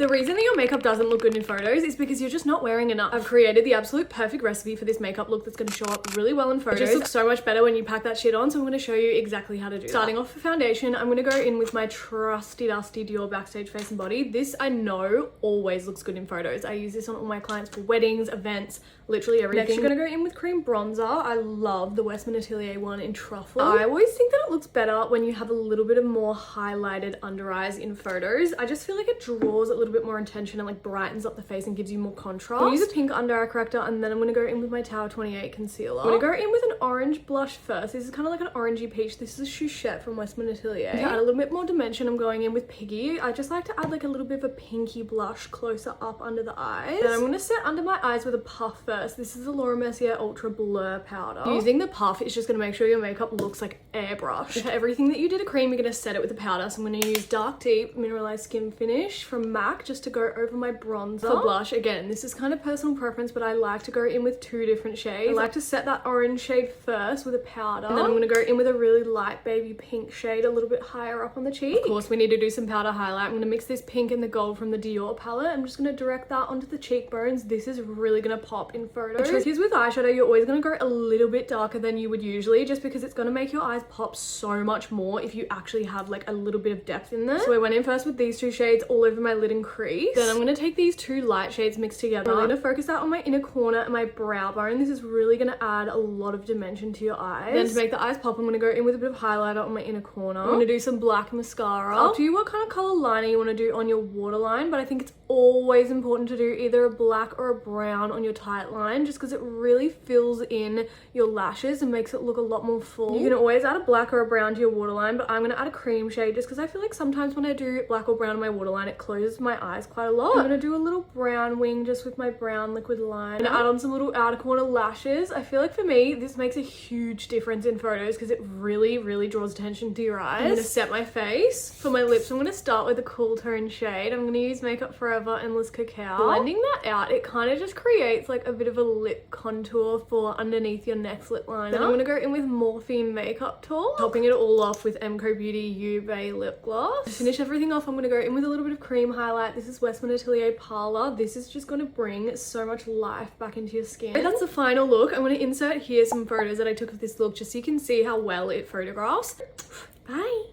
The reason that your makeup doesn't look good in photos is because you're just not wearing enough. I've created the absolute perfect recipe for this makeup look that's going to show up really well in photos. It just looks so much better when you pack that shit on, so I'm going to show you exactly how to do that. Starting off for foundation, I'm going to go in with my trusty dusty Dior Backstage Face and Body. This I know always looks good in photos. I use this on all my clients for weddings, events, literally everything. Next, I'm going to go in with cream bronzer. I love the Westman Atelier one in Truffle. I always think that it looks better when you have a little bit of more highlighted under eyes in photos. I just feel like it draws a little bit more attention and like brightens up the face and gives you more contrast. I'll use a pink under eye corrector, and then I'm going to go in with my Tower 28 concealer. I'm going to go in with an orange blush first. This is kind of like an orangey peach. This is Chouchette from Westman Atelier. To add a little bit more dimension, I'm going in with Piggy. I just like to add like a little bit of a pinky blush closer up under the eyes. Then I'm going to set under my eyes with a puff first. This is the Laura Mercier Ultra Blur powder. Using the puff is just going to make sure your makeup looks like airbrush. For everything that you did a cream, you're going to set it with a powder. So I'm going to use Dark Deep Mineralized Skin Finish from MAC just to go over my bronzer. For blush, again, this is kind of personal preference, but I like to go in with 2 different shades. I like to set that orange shade first with a powder, and then I'm going to go in with a really light baby pink shade a little bit higher up on the cheek. Of course, we need to do some powder highlight. I'm going to mix this pink and the gold from the Dior palette. I'm just going to direct that onto the cheekbones. This is really going to pop in photos. The trick is with eyeshadow, you're always going to go a little bit darker than you would usually, just because it's going to make your eyes pop so much more if you actually have like a little bit of depth in there. So I went in first with these 2 shades all over my lid and crease. Then I'm going to take these 2 light shades mixed together. I'm going to focus that on my inner corner and my brow bone. This is really going to add a lot of dimension to your eyes. Then to make the eyes pop, I'm going to go in with a bit of highlighter on my inner corner. I'm going to do some black mascara. Up to you what kind of color liner you want to do on your waterline, but I think it's always important to do either a black or a brown on your tight line, just because it really fills in your lashes and makes it look a lot more full. You can always add a black or a brown to your waterline, but I'm going to add a cream shade just because I feel like sometimes when I do black or brown on my waterline, it closes my eyes quite a lot. I'm going to do a little brown wing just with my brown liquid liner and add on some little outer corner lashes. I feel like for me, this makes a huge difference in photos because it really draws attention to your eyes. I'm going to set my face. For my lips, I'm going to start with a cool tone shade. I'm going to use Makeup Forever Endless Cacao. Blending that out, it kind of just creates like a bit of a lip contour for underneath your next lip liner. Then I'm going to go in with Morphine Makeup Tool, topping it all off with MCO Beauty Ube Lip Gloss. To finish everything off, I'm going to go in with a little bit of cream highlight. This is Westman Atelier Parlor. This is just going to bring so much life back into your skin. And that's the final look. I'm going to insert here some photos that I took of this look just so you can see how well it photographs. Bye.